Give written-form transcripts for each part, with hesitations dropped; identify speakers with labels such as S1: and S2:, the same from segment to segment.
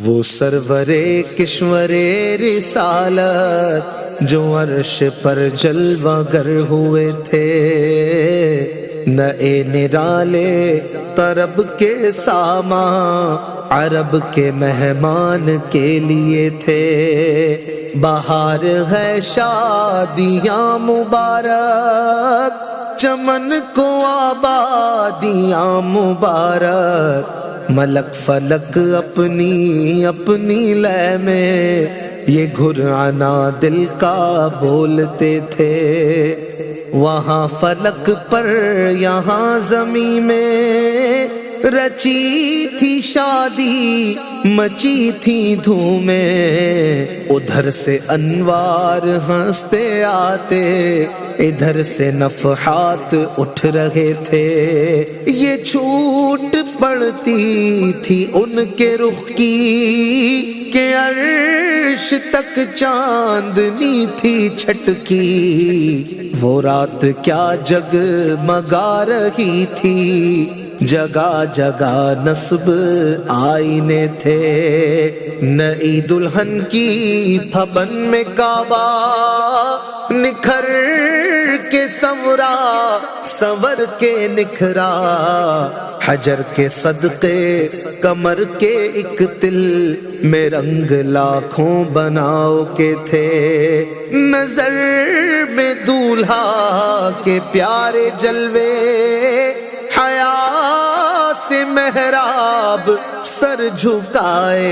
S1: وہ سرور کشور رسالت جو عرش پر جلوہ گر ہوئے تھے، نئے نرالے طرب کے ساما عرب کے مہمان کے لیے تھے۔ بہار ہے شادیاں مبارک، چمن کو آبادیاں مبارک، ملک فلک اپنی اپنی لے میں یہ گھرانا دل کا بولتے تھے۔ وہاں فلک پر یہاں زمین میں رچی تھی شادی، مچی تھی دھومیں، ادھر سے انوار ہنستے آتے، ادھر سے نفحات اٹھ رہے تھے۔ یہ چھوٹ پڑتی تھی ان کے رخ کی کہ عرش تک چاندنی تھی چھٹکی۔ وہ رات کیا جگمگا رہی تھی، جگہ جگہ نصب آئینے تھے۔ نئی دلہن کی بھون میں کعبہ نکھر کے سنورا، سنور کے نکھرا، حجر کے صدقے کمر کے ایک تل میں رنگ لاکھوں بناؤ کے تھے۔ نظر میں دولہا کے پیارے جلوے، حیا سے محراب سر جھکائے،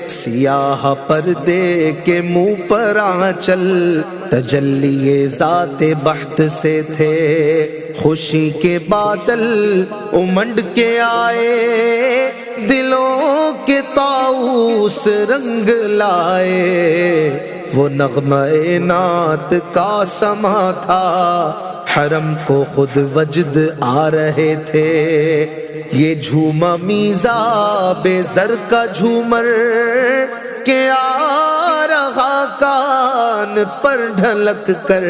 S1: سیاہ پردے کے منہ پر آنچل تجلی ذات بحت سے تھے۔ خوشی کے بادل امنڈ کے آئے، دلوں کے طاؤس رنگ لائے۔ وہ نغمہ نعت کا سما تھا، حرم کو خود وجد آ رہے تھے۔ یہ جھوما میزا بے زر کا جھومر کہ آ رہا کان پر ڈھلک کر،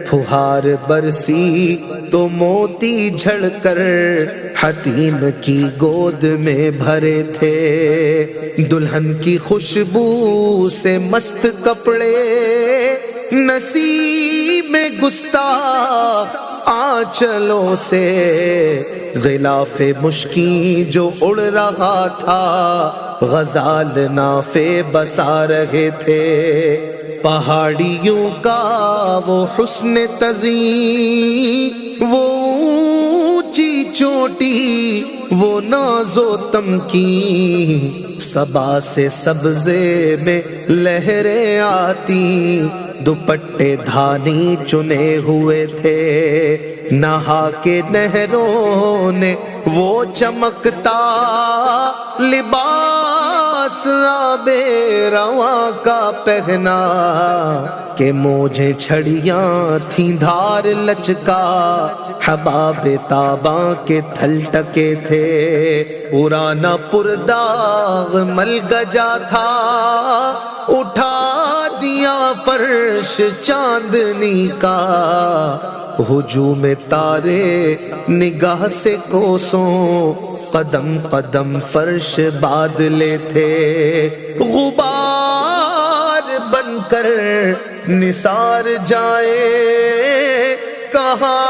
S1: پھوہار برسی تو موتی جھڑ کر حتیم کی گود میں بھرے تھے۔ دلہن کی خوشبو سے مست کپڑے، نصیب میں گستاخ آنچلوں سے غلاف مشکین جو اڑ رہا تھا، غزال نافے بسا رہے تھے۔ پہاڑیوں کا وہ حسن تزئین، وہ اونچی چوٹی، وہ ناز و تمکین، صبا سے سبزے میں لہریں آتی، دوپٹے دھانی چنے ہوئے تھے۔ نہا کے نہروں نے وہ چمکتا لباس آب رواں کا پہنا، کہ موجیں چھڑیاں تھیں دھار لچکا، حباب تاباں کے تھل ٹکے تھے۔ پرانا پرداغ مل گجا تھا، اٹھا دیا فرش چاندنی کا، ہجوم تارے نگاہ سے کوسوں، قدم قدم فرش بادلے تھے۔ غبار بن کر نثار جائے، کہاں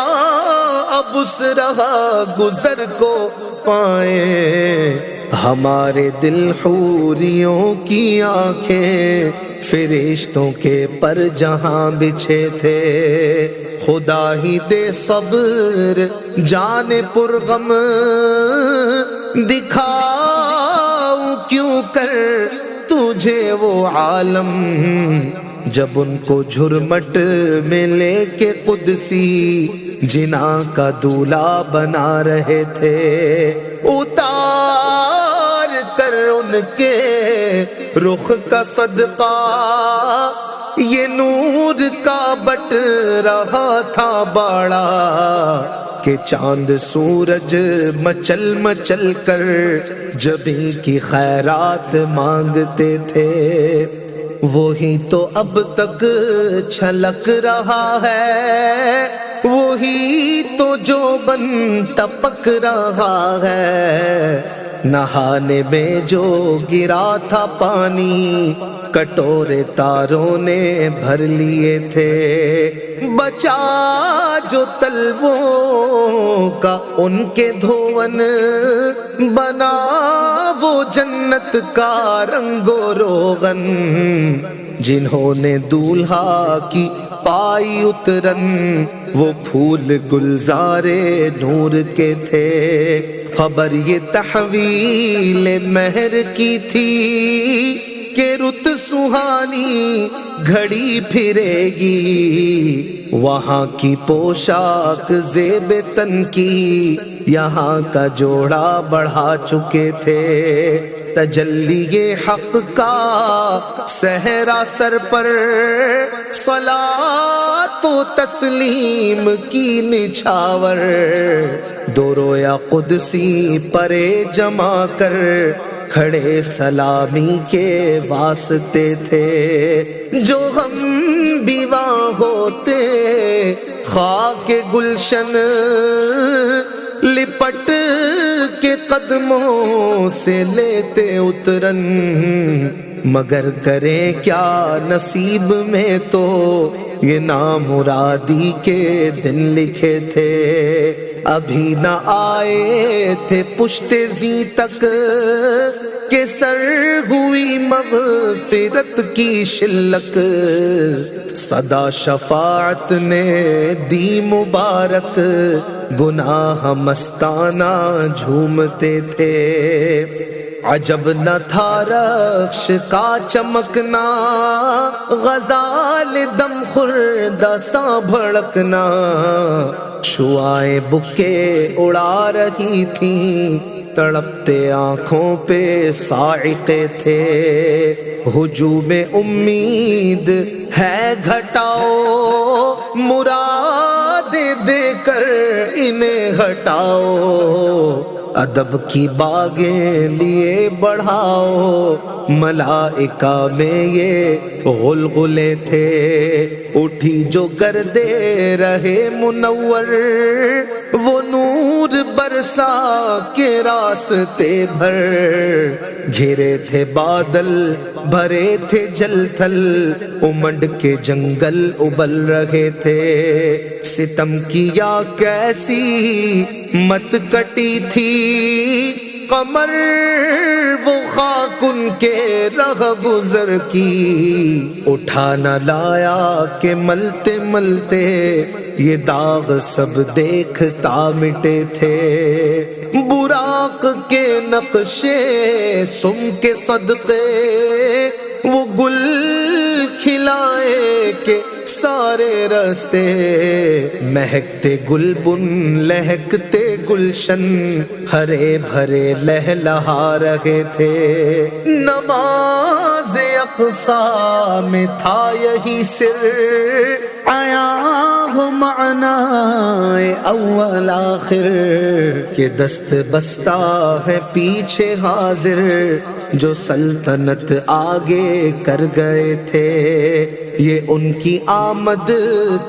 S1: اب اس رہا گزر کو پائیں۔ ہمارے دل حوریوں کی آنکھیں فرشتوں کے پر جہاں بچھے تھے۔ خدا ہی دے صبر جان پرغم، دکھاؤں کیوں کر تجھے وہ عالم، جب ان کو جھرمٹ میں لے کے قدسی جنا کا دولہا بنا رہے تھے۔ اتار کر ان کے رخ کا صدقہ یہ نور کا بٹ رہا تھا باڑا، کہ چاند سورج مچل مچل کر جبیں کی خیرات مانگتے تھے۔ وہی تو اب تک چھلک رہا ہے، وہی تو جو بن ٹپک رہا ہے، نہانے میں جو گرا تھا پانی کٹورے تاروں نے بھر لیے تھے، بچا جو تلووں کا ان کے دھون، بنا وہ جنت کا رنگ و روغن، جنہوں نے دولہا کی پائی اترن وہ پھول گلزارے نور کے تھے۔ خبر یہ تحویل مہر کی تھی کہ رت سہانی گھڑی پھرے گی، وہاں کی پوشاک زیب تن کی یہاں کا جوڑا بڑھا چکے تھے۔ تجلی حق کا صحرا سر پر صلاۃ و تسلیم کی نچھاور، دو رویا قدسی پرے جما کر کھڑے سلامی کے واسطے تھے۔ جو ہم بیوہ ہوتے خاک گلشن، لپٹ کے قدموں سے لیتے اترن، مگر کریں کیا نصیب میں تو یہ نامرادی کے دن لکھے تھے۔ ابھی نہ آئے تھے پشت زی تک کہ سر ہوئی مغفرت کی شلک، صدا شفاعت نے دی مبارک، گناہ مستانہ جھومتے تھے۔ عجب نہ تھا رخش کا چمکنا، غزال دم خوردہ سا بھڑکنا، شعائیں بکے اڑا رہی تھیں، تڑپتے آنکھوں پہ صاعقے تھے۔ ہجوم امید ہے گھٹاؤ، مراد دے کر انہیں ہٹاؤ، ادب کی باغیں لیے بڑھاؤ، ملائکہ میں یہ غلغلے تھے۔ اٹھی جو گردے رہے منور، وہ نور برسا کے راستے بھر، گھرے تھے بادل بھرے تھے جل تھل، امنڈ کے جنگل ابل رہے تھے۔ ستم کیا کیسی مت کٹی تھی، قمر وہ خاک ان کے رہ گزر کی، اٹھا نہ لایا کہ ملتے ملتے یہ داغ سب دیکھتا مٹے تھے۔ براق کے نقشے سم کے صدقے، وہ گل کھلائے کہ سارے رستے، مہکتے گلبن لہکتے گلشن، ہرے بھرے لہلہا رہے تھے۔ نماز اقصیٰ میں تھا یہی سر، آیا ہو معنی اول آخر، کہ دست بستہ ہے پیچھے حاضر، جو سلطنت آگے کر گئے تھے۔ یہ ان کی آمد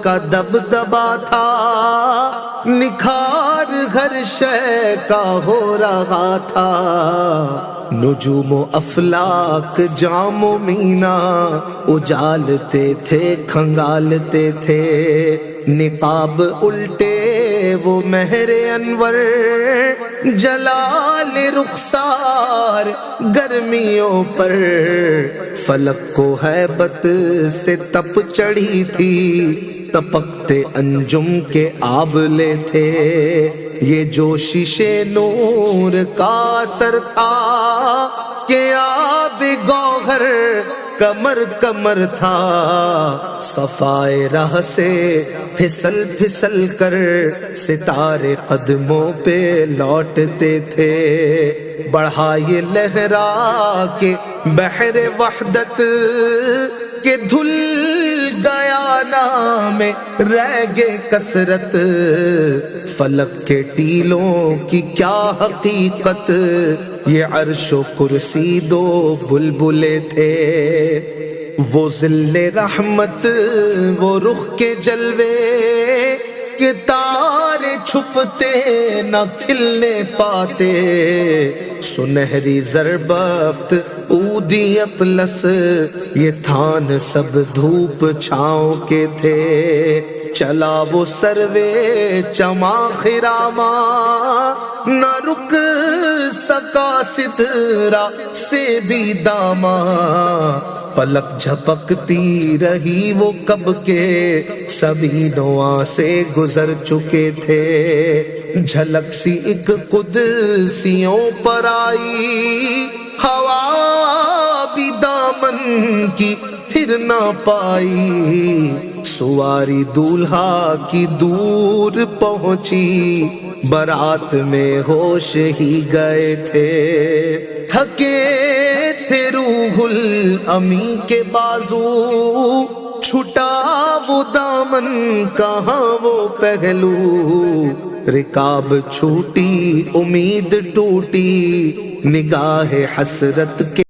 S1: کا دبدبا تھا، نکھار ہر شے کا ہو رہا تھا۔ نجوم و افلاک جام و مینا اجالتے تھے کھنگالتے تھے، نقاب الٹے وہ مہر انور، جلال رخسار گرمیوں پر، فلک کو ہیبت سے تپ چڑھی تھی، تپکتے انجم کے آبلے تھے۔ یہ جو شیشے نور کا اثر تھا کہ آب گوہر کمر کمر تھا، صفائے راہ سے پھسل پھسل کر ستارے قدموں پہ لوٹتے تھے۔ بڑھا یہ لہرا کے بحر وحدت کہ دھل گیا نام رہ گے کثرت، فلک کے ٹیلوں کی کیا حقیقت، یہ عرش و کرسی دو بلبلے تھے۔ وہ ظل رحمت وہ رخ کے جلوے کہ تارے چھپتے نہ کھلنے پاتے، سنہری زربفت اودی اطلس، یہ تھان سب دھوپ چھاؤں کے تھے، چلا وہ سروے چما خراما، نہ رک سکا سترا سے بھی داما، پلک جھپکتی رہی وہ کب کے، سبھی نواں سے گزر چکے تھے، جھلک سی ایک قدسیوں پر آئی، ہوا بھی دامن کی پھر نہ پائی، سواری دولہا کی دور پہنچی، برات میں ہوش ہی گئے تھے، تھکے تھے روح الامی کے بازو، چھٹا وہ دامن کہاں وہ پہلو، رکاب چھوٹی امید ٹوٹی، نگاہ حسرت کے